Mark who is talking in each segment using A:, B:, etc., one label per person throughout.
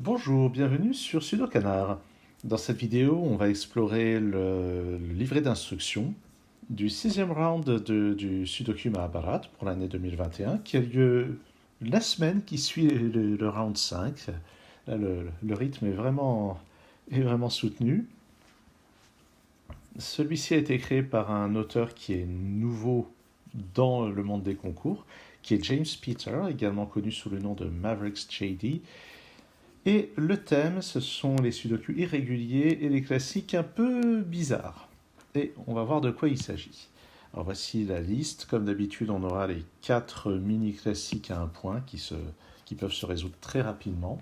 A: Bonjour, bienvenue sur Sudokanar. Dans cette vidéo, on va explorer le livret d'instructions du sixième round du Sudoku Mahabharat pour l'année 2021 qui a lieu la semaine qui suit le round 5. Là, le rythme est vraiment soutenu. Celui-ci a été créé par un auteur qui est nouveau dans le monde des concours, qui est James Peter, également connu sous le nom de Mavericks JD. Et le thème, ce sont les sudokus irréguliers et les classiques un peu bizarres. Et on va voir de quoi il s'agit. Alors voici la liste. Comme d'habitude, on aura les 4 mini-classiques à un point qui peuvent se résoudre très rapidement.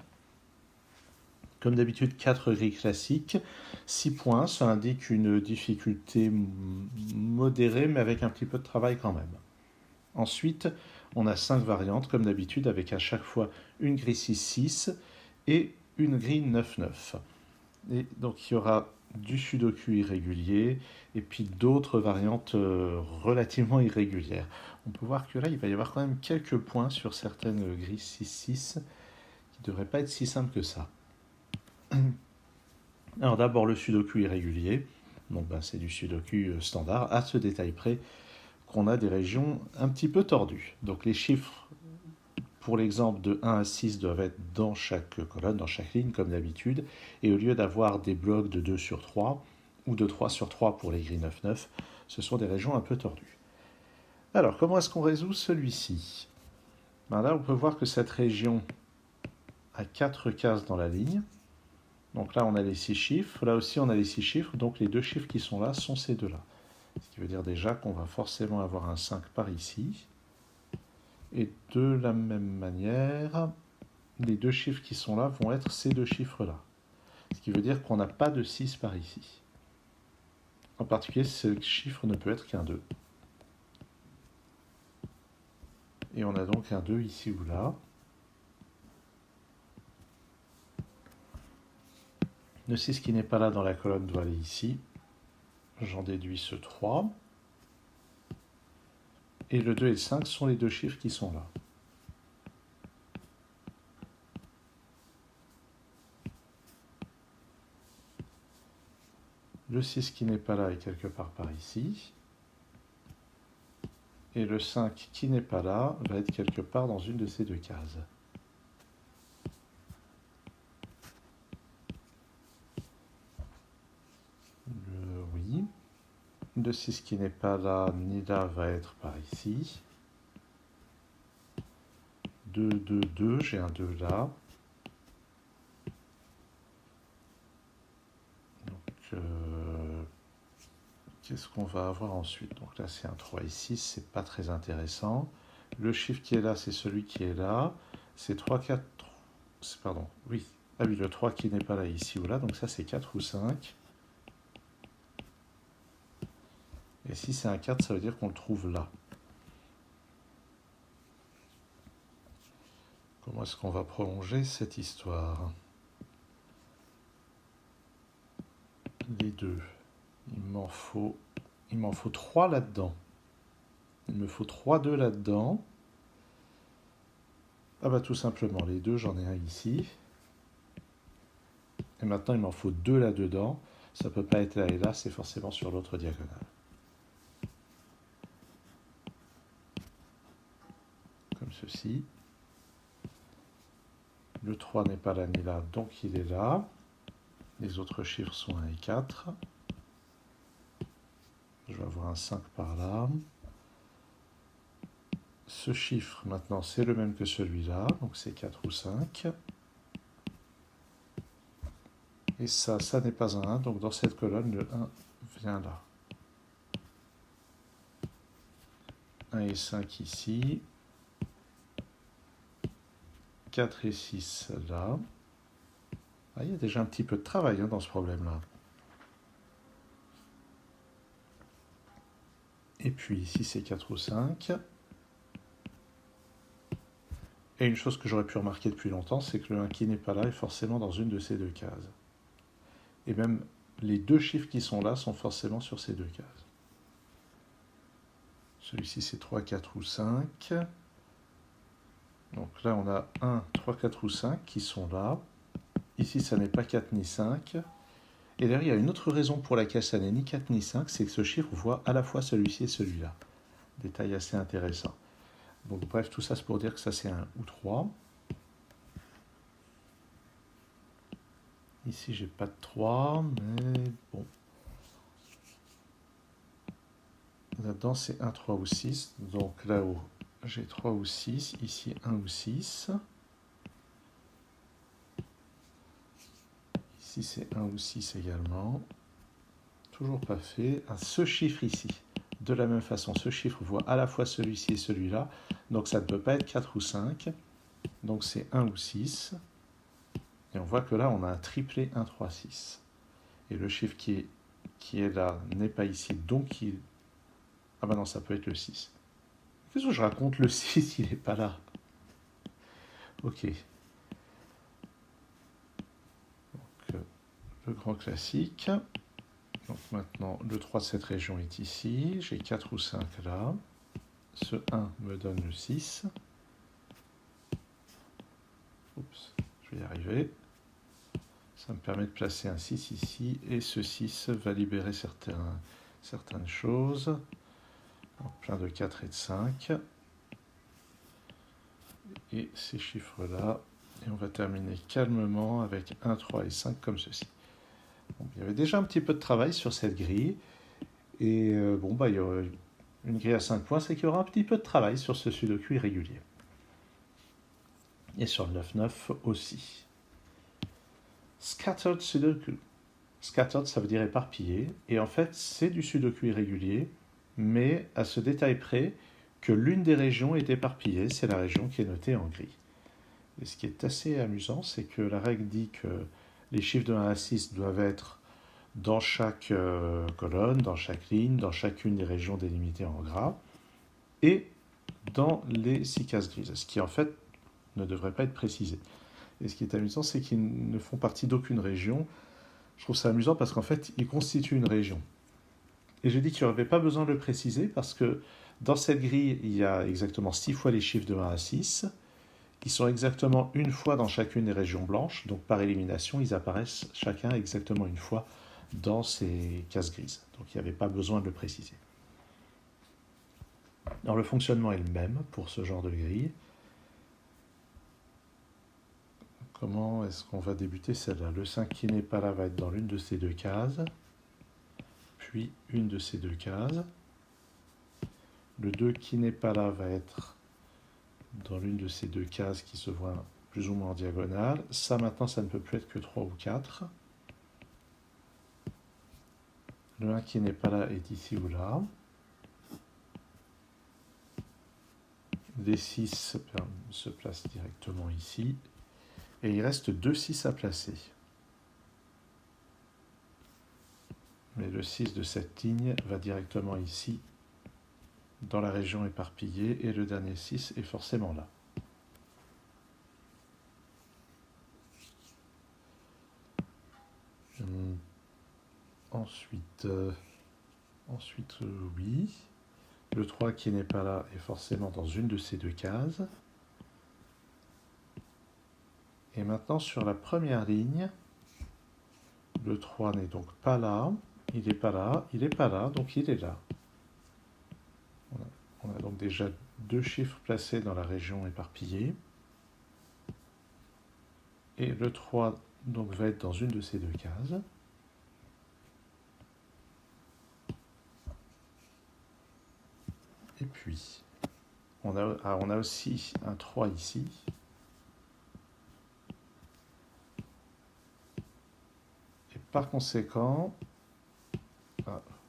A: Comme d'habitude, 4 grilles classiques, 6 points, ça indique une difficulté modérée, mais avec un petit peu de travail quand même. Ensuite, on a 5 variantes, comme d'habitude, avec à chaque fois une grille 6-6 et une grille 9-9. Et donc il y aura du sudoku irrégulier et puis d'autres variantes relativement irrégulières. On peut voir que là, il va y avoir quand même quelques points sur certaines grilles 6-6 qui ne devraient pas être si simples que ça. Alors d'abord le sudoku irrégulier. Donc c'est du sudoku standard, à ce détail près qu'on a des régions un petit peu tordues. Donc les chiffres pour l'exemple de 1 à 6 doivent être dans chaque colonne, dans chaque ligne comme d'habitude, et au lieu d'avoir des blocs de 2 sur 3 ou de 3 sur 3 pour les grilles 9-9, ce sont des régions un peu tordues. Alors comment est-ce qu'on résout celui-ci? Là on peut voir que cette région a 4 cases dans la ligne. Donc là on a les 6 chiffres, là aussi on a les 6 chiffres, donc les deux chiffres qui sont là sont ces deux-là. Ce qui veut dire déjà qu'on va forcément avoir un 5 par ici. Et de la même manière, les deux chiffres qui sont là vont être ces deux chiffres-là. Ce qui veut dire qu'on n'a pas de 6 par ici. En particulier, ce chiffre ne peut être qu'un 2. Et on a donc un 2 ici ou là. Le 6 qui n'est pas là dans la colonne doit aller ici. J'en déduis ce 3. Et le 2 et le 5 sont les deux chiffres qui sont là. Le 6 qui n'est pas là est quelque part par ici. Et le 5 qui n'est pas là va être quelque part dans une de ces deux cases. Oui. Le 6 qui n'est pas là ni là va être par ici. 2, 2, 2, j'ai un 2 là. Donc, qu'est-ce qu'on va avoir ensuite? Donc là, c'est un 3 ici, c'est pas très intéressant. Le chiffre qui est là, c'est celui qui est là. C'est 3, 4, pardon, oui. Ah oui, le 3 qui n'est pas là, ici ou là, donc ça c'est 4 ou 5. Et si c'est un 4, ça veut dire qu'on le trouve là. Comment est-ce qu'on va prolonger cette histoire? Les deux. Il m'en faut 3 là-dedans. Il me faut 3 2 là-dedans. Ah bah tout simplement, les deux, j'en ai un ici. Et maintenant, il m'en faut 2 là-dedans. Ça ne peut pas être là et là, c'est forcément sur l'autre diagonale. Comme ceci. Le 3 n'est pas là ni là, donc il est là. Les autres chiffres sont 1 et 4. Je vais avoir un 5 par là. Ce chiffre, maintenant, c'est le même que celui-là, donc c'est 4 ou 5. Et ça n'est pas un 1, donc dans cette colonne, le 1 vient là. 1 et 5 ici. 4 et 6 là. Ah, il y a déjà un petit peu de travail dans ce problème-là. Et puis ici, c'est 4 ou 5. Et une chose que j'aurais pu remarquer depuis longtemps, c'est que le 1 qui n'est pas là est forcément dans une de ces deux cases. Et même les deux chiffres qui sont là sont forcément sur ces deux cases. Celui-ci, c'est 3, 4 ou 5. Donc là, on a 1, 3, 4 ou 5 qui sont là. Ici, ça n'est pas 4 ni 5. Et d'ailleurs, il y a une autre raison pour laquelle ça n'est ni 4 ni 5, c'est que ce chiffre voit à la fois celui-ci et celui-là. Détail assez intéressant. Donc bref, tout ça c'est pour dire que ça c'est 1 ou 3. Ici, j'ai pas de 3, mais bon. Là-dedans, c'est 1, 3 ou 6. Donc là-haut, j'ai 3 ou 6. Ici, 1 ou 6. Ici, c'est 1 ou 6 également. Toujours pas fait. Ce chiffre ici, de la même façon, ce chiffre voit à la fois celui-ci et celui-là. Donc ça ne peut pas être 4 ou 5. Donc c'est 1 ou 6. Et on voit que là, on a un triplé 1, 3, 6. Et le chiffre qui est là n'est pas ici, donc il... Ah bah non, ça peut être le 6. Qu'est-ce que je raconte? Le 6, il n'est pas là. Ok. Donc, le grand classique. Donc maintenant, le 3 de cette région est ici. J'ai 4 ou 5 là. Ce 1 me donne le 6. Oups, je vais y arriver. Ça me permet de placer un 6 ici. Et ce 6 va libérer certaines choses. Donc, plein de 4 et de 5. Et ces chiffres-là. Et on va terminer calmement avec 1, 3 et 5 comme ceci. Bon, il y avait déjà un petit peu de travail sur cette grille. Et bon, bah, il y aura une grille à 5 points, c'est qu'il y aura un petit peu de travail sur ce sudoku irrégulier. Et sur le 9-9 aussi. Scattered sudoku. Scattered, ça veut dire éparpillé. Et en fait, c'est du sudoku irrégulier, mais à ce détail près que l'une des régions est éparpillée, c'est la région qui est notée en gris. Et ce qui est assez amusant, c'est que la règle dit que les chiffres de 1 à 6 doivent être dans chaque colonne, dans chaque ligne, dans chacune des régions délimitées en gras, et dans les 6 cases grises, ce qui en fait ne devrait pas être précisé. Et ce qui est amusant, c'est qu'ils ne font partie d'aucune région. Je trouve ça amusant parce qu'en fait, ils constituent une région. Et j'ai dit qu'il n'y avait pas besoin de le préciser parce que dans cette grille, il y a exactement 6 fois les chiffres de 1 à 6, qui sont exactement une fois dans chacune des régions blanches. Donc par élimination, ils apparaissent chacun exactement une fois dans ces cases grises. Donc il n'y avait pas besoin de le préciser. Alors le fonctionnement est le même pour ce genre de grille. Comment est-ce qu'on va débuter celle-là? Le 5 qui n'est pas là va être dans l'une de ces deux cases, puis une de ces deux cases. Le 2 qui n'est pas là va être dans l'une de ces deux cases qui se voient plus ou moins en diagonale. Ça maintenant, ça ne peut plus être que 3 ou 4. Le 1 qui n'est pas là est ici ou là. Les 6 se placent directement ici. Et il reste 2 6 à placer. Mais le 6 de cette ligne va directement ici, dans la région éparpillée, et le dernier 6 est forcément là. Ensuite, oui. Le 3 qui n'est pas là est forcément dans une de ces deux cases. Et maintenant, sur la première ligne, le 3 n'est donc pas là, il n'est pas là, il n'est pas là, donc il est là. On a donc déjà 2 chiffres placés dans la région éparpillée. Et le 3 donc, va être dans une de ces deux cases. Et puis, on a aussi un 3 ici. Et par conséquent,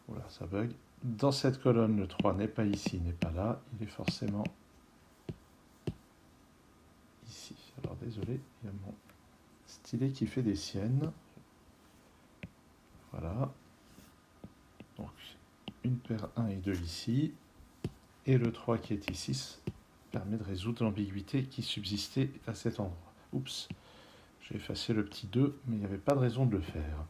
A: voilà, ça bug. Dans cette colonne, le 3 n'est pas ici, n'est pas là. Il est forcément ici. Alors désolé, il y a mon stylet qui fait des siennes. Voilà. Donc, une paire 1 et 2 ici. Et le 3 qui est ici permet de résoudre l'ambiguïté qui subsistait à cet endroit. Oups, j'ai effacé le petit 2, mais il n'y avait pas de raison de le faire.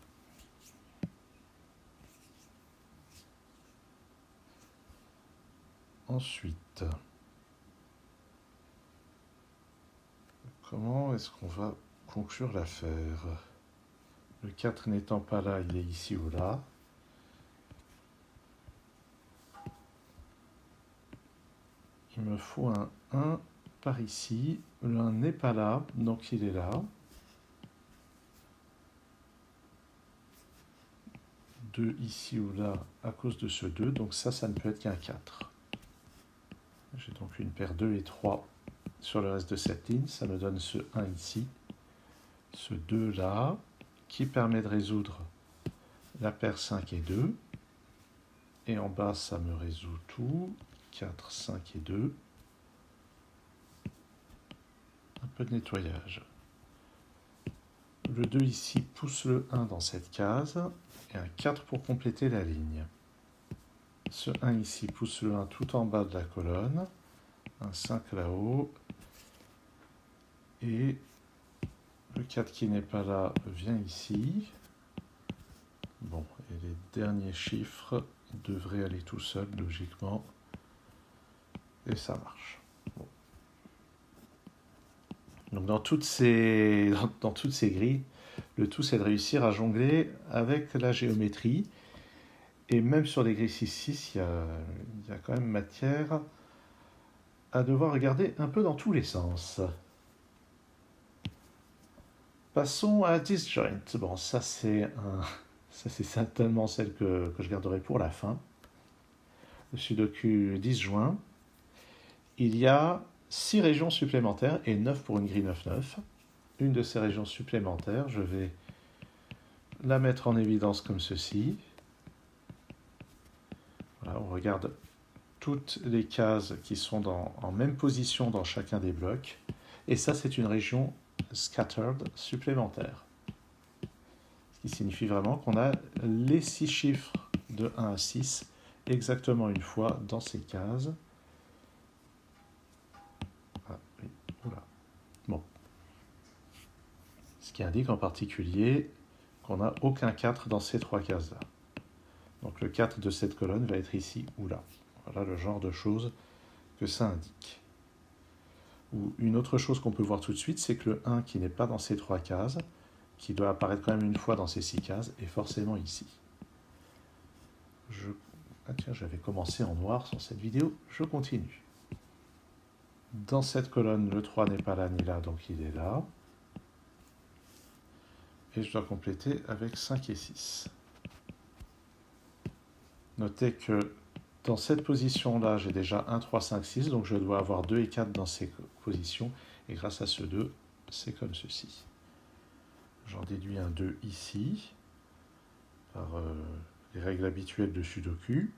A: Ensuite, comment est-ce qu'on va conclure l'affaire. Le 4 n'étant pas là, il est ici ou là. Il me faut un 1 par ici. Le 1 n'est pas là, donc il est là. 2 ici ou là à cause de ce 2, donc ça ne peut être qu'un 4. J'ai donc une paire 2 et 3 sur le reste de cette ligne, ça me donne ce 1 ici, ce 2 là, qui permet de résoudre la paire 5 et 2, et en bas ça me résout tout, 4, 5 et 2. Un peu de nettoyage. Le 2 ici pousse le 1 dans cette case, et un 4 pour compléter la ligne. Ce 1 ici pousse le 1 tout en bas de la colonne, un 5 là-haut, et le 4 qui n'est pas là vient ici. Bon, et les derniers chiffres devraient aller tout seuls, logiquement, et ça marche. Bon. Donc dans toutes ces grilles, le tout c'est de réussir à jongler avec la géométrie. Et même sur les grilles 6-6, il y a quand même matière à devoir regarder un peu dans tous les sens. Passons à Disjoint. Bon, ça c'est certainement celle que je garderai pour la fin. Le Sudoku disjoint. Il y a 6 régions supplémentaires et 9 pour une grille 9-9. Une de ces régions supplémentaires, je vais la mettre en évidence comme ceci. Voilà, on regarde toutes les cases qui sont en même position dans chacun des blocs. Et ça, c'est une région scattered supplémentaire. Ce qui signifie vraiment qu'on a les 6 chiffres de 1 à 6 exactement une fois dans ces cases. Ah, oui. Oula. Bon. Ce qui indique en particulier qu'on n'a aucun 4 dans ces 3 cases-là. Donc le 4 de cette colonne va être ici ou là. Voilà le genre de choses que ça indique. Ou une autre chose qu'on peut voir tout de suite, c'est que le 1 qui n'est pas dans ces 3 cases, qui doit apparaître quand même une fois dans ces 6 cases, est forcément ici. Ah tiens, j'avais commencé en noir sur cette vidéo, je continue. Dans cette colonne, le 3 n'est pas là ni là, donc il est là. Et je dois compléter avec 5 et 6. Notez que dans cette position-là, j'ai déjà 1, 3, 5, 6, donc je dois avoir 2 et 4 dans ces positions, et grâce à ce 2, c'est comme ceci. J'en déduis un 2 ici, par les règles habituelles de Sudoku.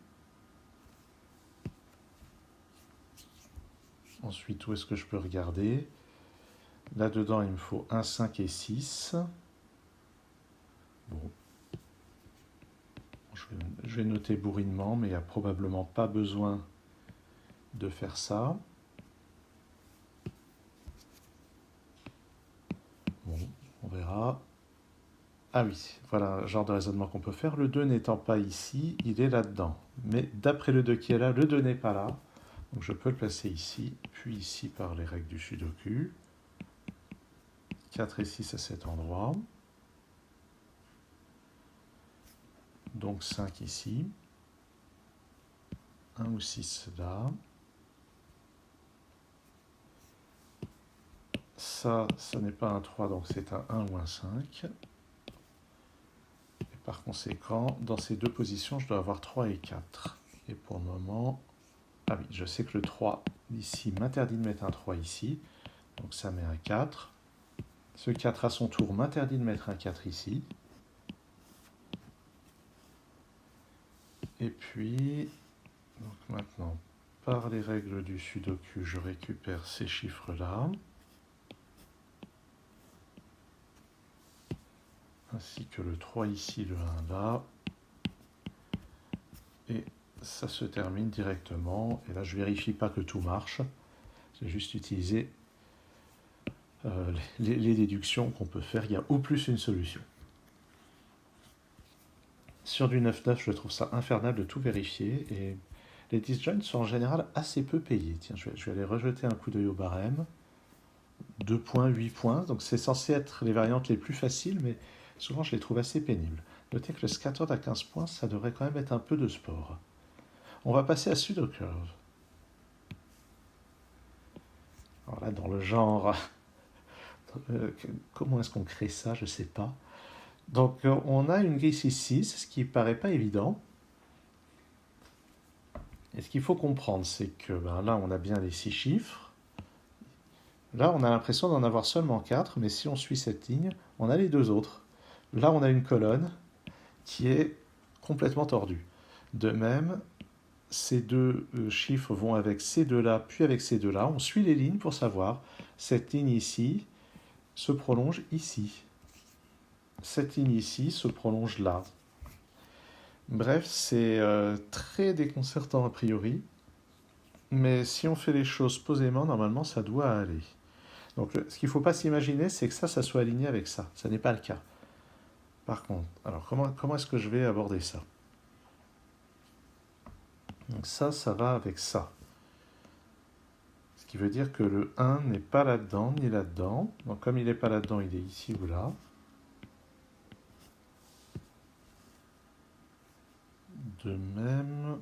A: Ensuite, où est-ce que je peux regarder? Là-dedans, il me faut 1, 5 et 6. Bon. Je vais noter bourrinement, mais il n'y a probablement pas besoin de faire ça. Bon, on verra. Ah oui, voilà un genre de raisonnement qu'on peut faire. Le 2 n'étant pas ici, il est là-dedans. Mais d'après le 2 qui est là, le 2 n'est pas là. Donc je peux le placer ici, puis ici par les règles du Sudoku. 4 et 6 à cet endroit. Donc 5 ici. 1 ou 6 là. Ça n'est pas un 3, donc c'est un 1 ou un 5. Et par conséquent, dans ces deux positions, je dois avoir 3 et 4. Et pour le moment... Ah oui, je sais que le 3 ici m'interdit de mettre un 3 ici. Donc ça met un 4. Ce 4 à son tour m'interdit de mettre un 4 ici. Et puis, donc maintenant, par les règles du Sudoku, je récupère ces chiffres-là. Ainsi que le 3 ici, le 1 là. Et ça se termine directement. Et là, je ne vérifie pas que tout marche. J'ai juste utilisé les déductions qu'on peut faire. Il y a au plus une solution. Sur du 9-9, je trouve ça infernal de tout vérifier. Et les disjoints sont en général assez peu payés. Tiens, je vais aller rejeter un coup d'œil au barème. 2 points, 8 points. Donc c'est censé être les variantes les plus faciles, mais souvent je les trouve assez pénibles. Notez que le scattered à 15 points, ça devrait quand même être un peu de sport. On va passer à pseudocurve. Alors là, dans le genre, comment est-ce qu'on crée ça? Je ne sais pas. Donc on a une grille 6-6, ce qui paraît pas évident. Et ce qu'il faut comprendre, c'est que là, on a bien les 6 chiffres. Là, on a l'impression d'en avoir seulement 4, mais si on suit cette ligne, on a les deux autres. Là, on a une colonne qui est complètement tordue. De même, ces deux chiffres vont avec ces deux-là, puis avec ces deux-là. On suit les lignes pour savoir. Cette ligne ici se prolonge ici. Cette ligne ici se prolonge là. Bref, c'est très déconcertant a priori. Mais si on fait les choses posément, normalement, ça doit aller. Donc, ce qu'il ne faut pas s'imaginer, c'est que ça soit aligné avec ça. Ça n'est pas le cas. Par contre, alors comment est-ce que je vais aborder ça? Donc ça va avec ça. Ce qui veut dire que le 1 n'est pas là-dedans, ni là-dedans. Donc comme il n'est pas là-dedans, il est ici ou là. De même,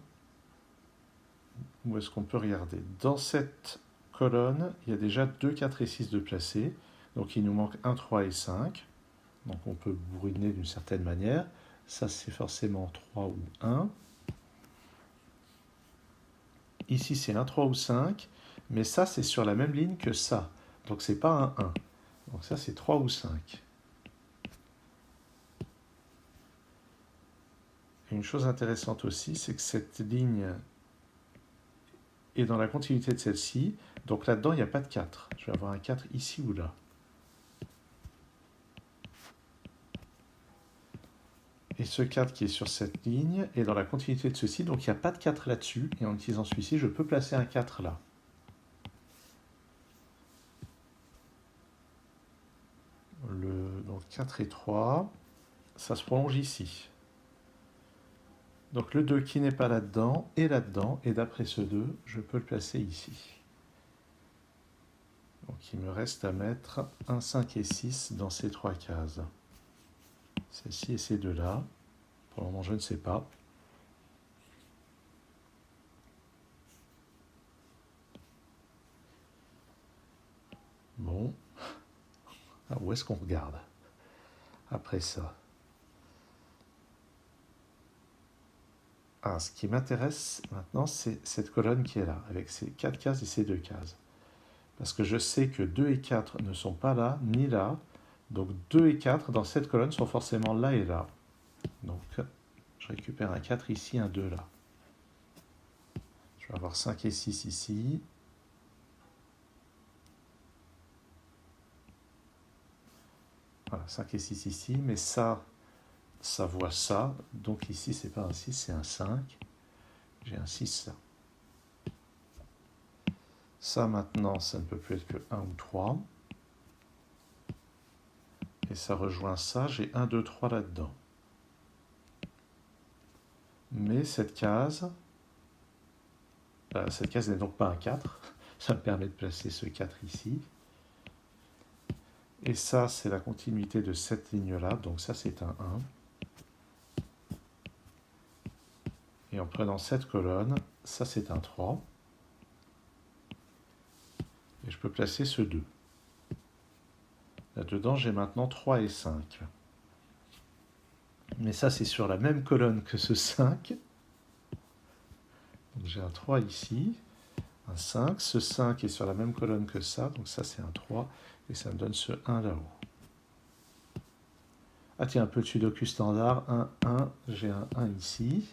A: où est-ce qu'on peut regarder? Dans cette colonne, il y a déjà 2, 4 et 6 de placés. Donc il nous manque 1, 3 et 5. Donc on peut bourriner d'une certaine manière. Ça, c'est forcément 3 ou 1. Ici, c'est 1, 3 ou 5. Mais ça, c'est sur la même ligne que ça. Donc c'est pas un 1. Donc ça, c'est 3 ou 5. Et une chose intéressante aussi, c'est que cette ligne est dans la continuité de celle-ci. Donc là-dedans, il n'y a pas de 4. Je vais avoir un 4 ici ou là. Et ce 4 qui est sur cette ligne est dans la continuité de ceci. Donc il n'y a pas de 4 là-dessus. Et en utilisant celui-ci, je peux placer un 4 là. Donc 4 et 3, ça se prolonge ici. Donc le 2 qui n'est pas là-dedans est là-dedans. Et d'après ce 2, je peux le placer ici. Donc il me reste à mettre 1, 5 et 6 dans ces 3 cases. Celle-ci et ces deux-là. Pour le moment, je ne sais pas. Bon. Alors, où est-ce qu'on regarde après ça? Ce qui m'intéresse maintenant, c'est cette colonne qui est là, avec ces 4 cases et ces 2 cases. Parce que je sais que 2 et 4 ne sont pas là, ni là. Donc 2 et 4 dans cette colonne sont forcément là et là. Donc je récupère un 4 ici, un 2 là. Je vais avoir 5 et 6 ici. Voilà, 5 et 6 ici, mais ça voit ça. Donc ici, c'est pas un 6, c'est un 5. J'ai un 6 là. Ça maintenant, ça ne peut plus être que 1 ou 3. Et ça rejoint ça, j'ai 1, 2, 3 là-dedans. Mais cette case n'est donc pas un 4. Ça me permet de placer ce 4 ici. Et ça, c'est la continuité de cette ligne-là. Donc ça, c'est un 1. Et en prenant cette colonne, ça, c'est un 3. Et je peux placer ce 2. Là-dedans, j'ai maintenant 3 et 5. Mais ça, c'est sur la même colonne que ce 5. Donc j'ai un 3 ici, un 5. Ce 5 est sur la même colonne que ça. Donc ça, c'est un 3. Et ça me donne ce 1 là-haut. Ah tiens, un peu de sudoku standard. 1, 1. J'ai un 1 ici.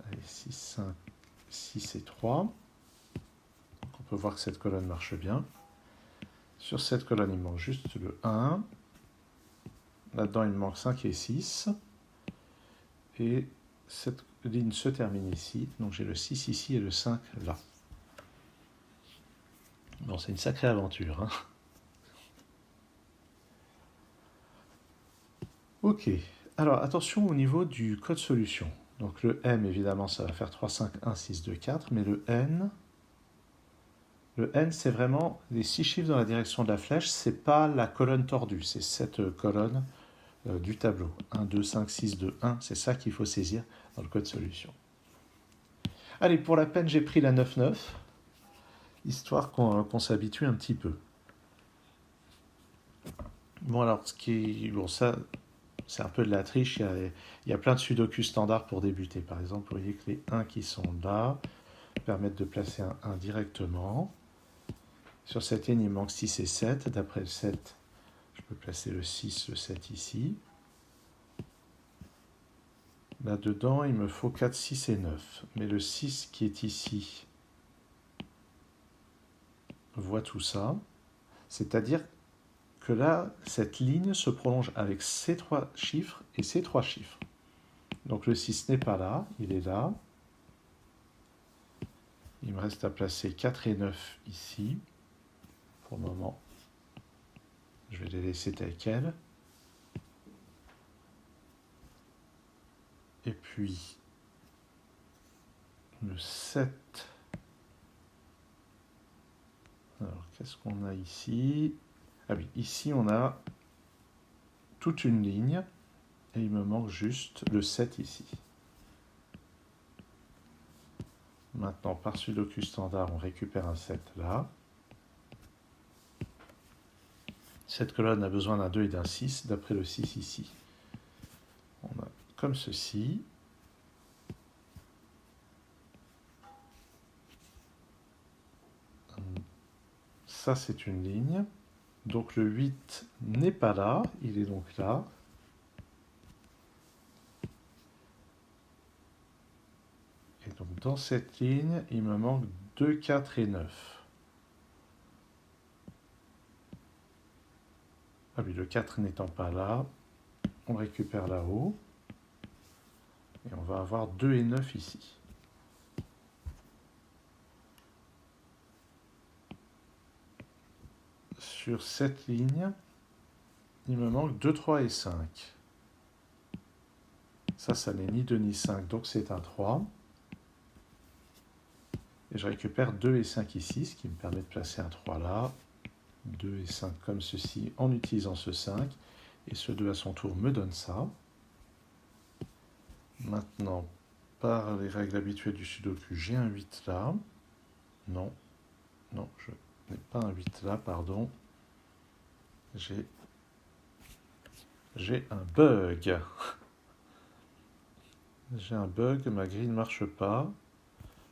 A: Allez, 6, 5, 6 et 3. Donc on peut voir que cette colonne marche bien. Sur cette colonne, il me manque juste le 1. Là-dedans, il me manque 5 et 6. Et cette ligne se termine ici. Donc j'ai le 6 ici et le 5 là. Bon, c'est une sacrée aventure. Hein. Ok. Alors, attention au niveau du code solution. Donc le M, évidemment, ça va faire 3, 5, 1, 6, 2, 4. Mais le N, Le N, c'est vraiment les 6 chiffres dans la direction de la flèche, c'est pas la colonne tordue, c'est cette colonne du tableau. 1, 2, 5, 6, 2, 1, c'est ça qu'il faut saisir dans le code solution. Allez, pour la peine, j'ai pris la 9-9, histoire qu'on s'habitue un petit peu. Bon, alors, bon, ça, c'est un peu de la triche. Il y a plein de sudoku standards pour débuter. Par exemple, vous voyez que les 1 qui sont là permettent de placer un 1 directement. Sur cette ligne, il manque 6 et 7. D'après le 7, je peux placer le 6, le 7 ici. Là-dedans, il me faut 4, 6 et 9. Mais le 6 qui est ici voit tout ça. C'est-à-dire que là, cette ligne se prolonge avec ces 3 chiffres et ces 3 chiffres. Donc le 6 n'est pas là, il est là. Il me reste à placer 4 et 9 ici. Pour le moment, je vais les laisser telles quelles. Et puis, le 7. Alors, qu'est-ce qu'on a ici? Ah oui, ici, on a toute une ligne. Et il me manque juste le 7 ici. Maintenant, par sudoku standard, on récupère un 7 là. Cette colonne a besoin d'un 2 et d'un 6, d'après le 6 ici. On a comme ceci. Ça, c'est une ligne. Donc le 8 n'est pas là, il est donc là. Et donc dans cette ligne, il me manque 2, 4 et 9. Ah oui, le 4 n'étant pas là, on récupère là-haut. Et on va avoir 2 et 9 ici. Sur cette ligne, il me manque 2, 3 et 5. Ça n'est ni 2 ni 5, donc c'est un 3. Et je récupère 2 et 5 ici, ce qui me permet de placer un 3 là. 2 et 5 comme ceci en utilisant ce 5. Et ce 2 à son tour me donne ça. Maintenant, par les règles habituelles du sudoku, j'ai un 8 là. Non, non, je n'ai pas un 8 là, pardon. J'ai un bug. J'ai un bug, ma grille ne marche pas.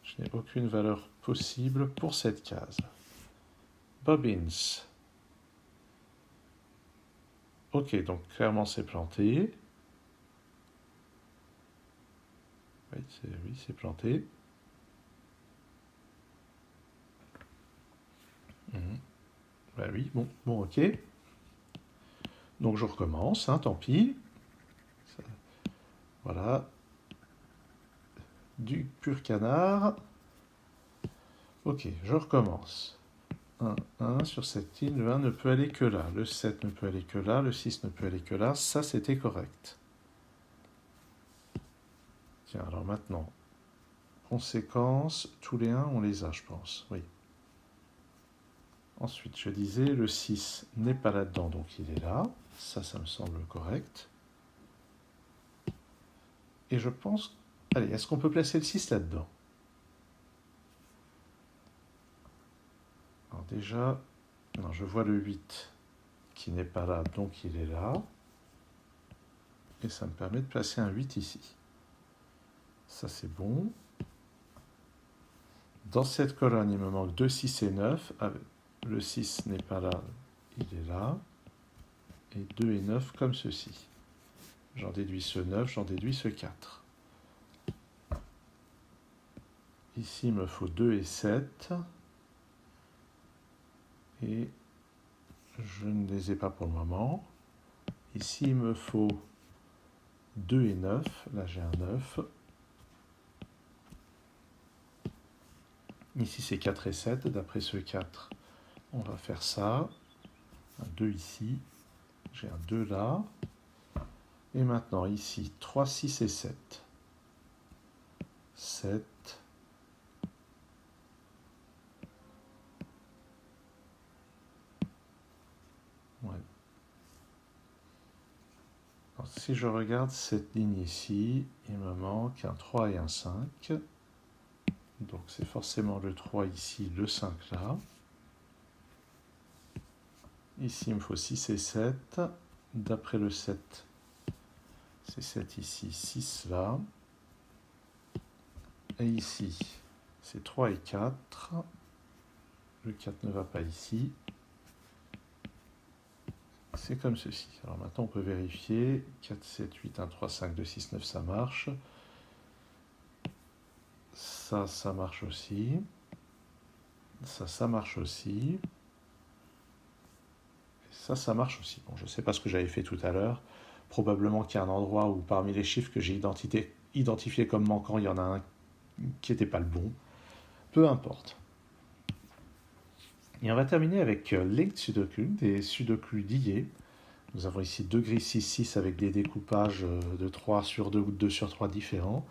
A: Je n'ai aucune valeur possible pour cette case. Bobbins. Ok, donc clairement c'est planté. Oui, c'est planté. Bah oui, bon, ok. Donc je recommence, hein, tant pis. Voilà. Du pur canard. Ok, je recommence. 1, 1 sur cette ligne, le 1 ne peut aller que là, le 7 ne peut aller que là, le 6 ne peut aller que là, ça c'était correct. Tiens, alors maintenant, conséquence, tous les 1 on les a je pense, oui. Ensuite, je disais, le 6 n'est pas là-dedans, donc il est là, ça me semble correct. Et je pense, allez, est-ce qu'on peut placer le 6 là-dedans? Alors déjà, non, je vois le 8 qui n'est pas là, donc il est là. Et ça me permet de placer un 8 ici. Ça c'est bon. Dans cette colonne, il me manque 2, 6 et 9. Le 6 n'est pas là, il est là. Et 2 et 9 comme ceci. J'en déduis ce 9, j'en déduis ce 4. Ici, il me faut 2 et 7. Et je ne les ai pas pour le moment. Ici, il me faut 2 et 9. Là, j'ai un 9. Ici, c'est 4 et 7. D'après ce 4, on va faire ça. Un 2 ici. J'ai un 2 là. Et maintenant, ici, 3, 6 et 7. 7. Alors, si je regarde cette ligne ici, il me manque un 3 et un 5. Donc c'est forcément le 3 ici, le 5 là. Ici, il me faut 6 et 7. D'après le 7, c'est 7 ici, 6 là. Et ici, c'est 3 et 4. Le 4 ne va pas ici. C'est comme ceci. Alors maintenant, on peut vérifier. 4, 7, 8, 1, 3, 5, 2, 6, 9, ça marche. Ça marche aussi. Ça marche aussi. Et ça marche aussi. Bon, je ne sais pas ce que j'avais fait tout à l'heure. Probablement qu'il y a un endroit où parmi les chiffres que j'ai identifiés comme manquants, il y en a un qui n'était pas le bon. Peu importe. Et on va terminer avec Linked Sudoku, des Sudoku liés. Nous avons ici deux grilles 6-6 avec des découpages de 3 sur 2 ou de 2 sur 3 différents.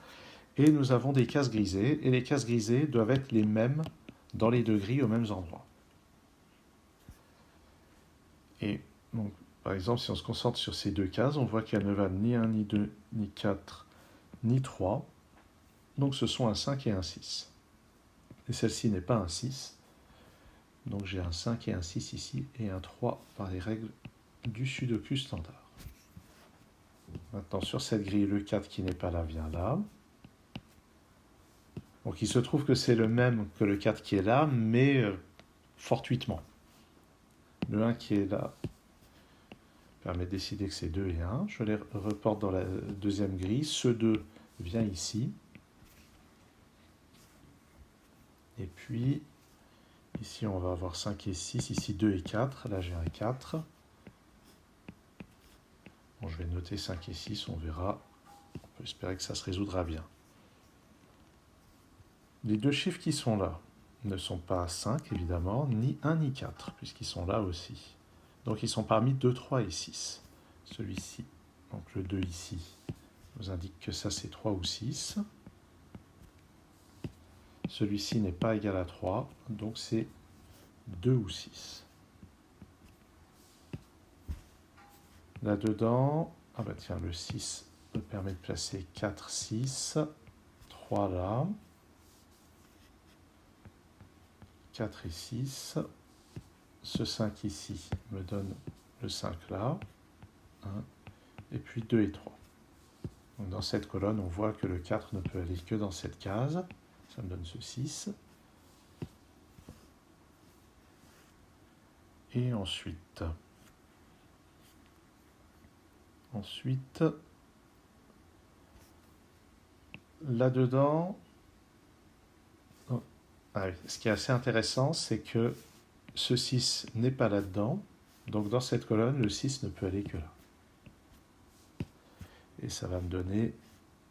A: Et nous avons des cases grisées. Et les cases grisées doivent être les mêmes dans les deux grilles aux mêmes endroits. Et donc, par exemple, si on se concentre sur ces deux cases, on voit qu'elles ne valent ni 1, ni 2, ni 4, ni 3. Donc ce sont un 5 et un 6. Et celle-ci n'est pas un 6. Donc j'ai un 5 et un 6 ici, et un 3 par les règles du Sudoku standard. Maintenant, sur cette grille, le 4 qui n'est pas là vient là. Donc il se trouve que c'est le même que le 4 qui est là, mais fortuitement. Le 1 qui est là permet de décider que c'est 2 et 1. Je les reporte dans la deuxième grille. Ce 2 vient ici. Et puis, ici on va avoir 5 et 6, ici 2 et 4. Là j'ai un 4. Bon, je vais noter 5 et 6, on verra. On peut espérer que ça se résoudra bien. Les deux chiffres qui sont là ne sont pas 5, évidemment, ni 1 ni 4, puisqu'ils sont là aussi. Donc ils sont parmi 2, 3 et 6. Celui-ci, donc le 2 ici, nous indique que ça c'est 3 ou 6. Celui-ci n'est pas égal à 3, donc c'est 2 ou 6. Là-dedans, ah bah tiens, le 6 me permet de placer 4, 6, 3 là, 4 et 6. Ce 5 ici me donne le 5 là, 1, et puis 2 et 3. Donc dans cette colonne, on voit que le 4 ne peut aller que dans cette case. Ça me donne ce 6. Et ensuite, là-dedans, ce qui est assez intéressant, c'est que ce 6 n'est pas là-dedans. Donc dans cette colonne, le 6 ne peut aller que là. Et ça va me donner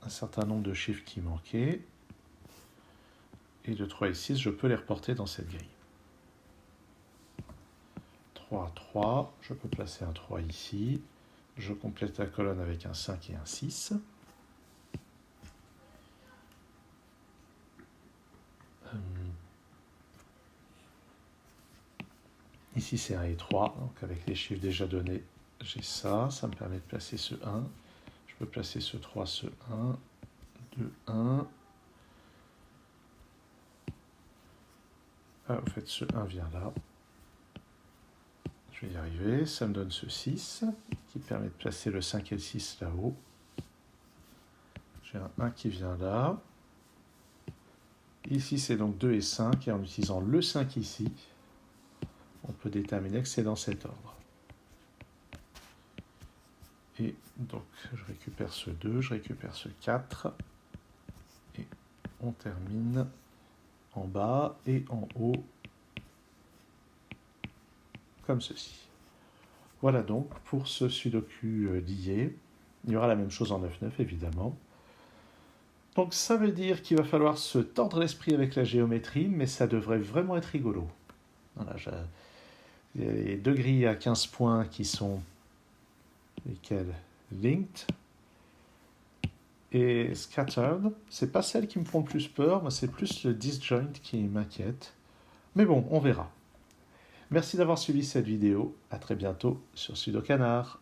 A: un certain nombre de chiffres qui manquaient. Et de 3 et 6, je peux les reporter dans cette grille. 3, 3, je peux placer un 3 ici. Je complète la colonne avec un 5 et un 6. Ici c'est 1 et 3, donc avec les chiffres déjà donnés, j'ai ça. Ça me permet de placer ce 1. Je peux placer ce 3, ce 1, 2, 1. Ah, en fait, ce 1 vient là. Je vais y arriver. Ça me donne ce 6 qui permet de placer le 5 et le 6 là-haut. J'ai un 1 qui vient là. Ici, c'est donc 2 et 5. Et en utilisant le 5 ici, on peut déterminer que c'est dans cet ordre. Et donc, je récupère ce 2, je récupère ce 4. Et on termine en bas et en haut, comme ceci. Voilà donc pour ce Sudoku lié. Il y aura la même chose en 9-9, évidemment. Donc ça veut dire qu'il va falloir se tordre l'esprit avec la géométrie, mais ça devrait vraiment être rigolo. Voilà, il y a les deux grilles à 15 points qui sont lesquelles linked et scattered. C'est pas celles qui me font le plus peur, moi c'est plus le disjoint qui m'inquiète. Mais bon, on verra. Merci d'avoir suivi cette vidéo. À très bientôt sur Sudokanar.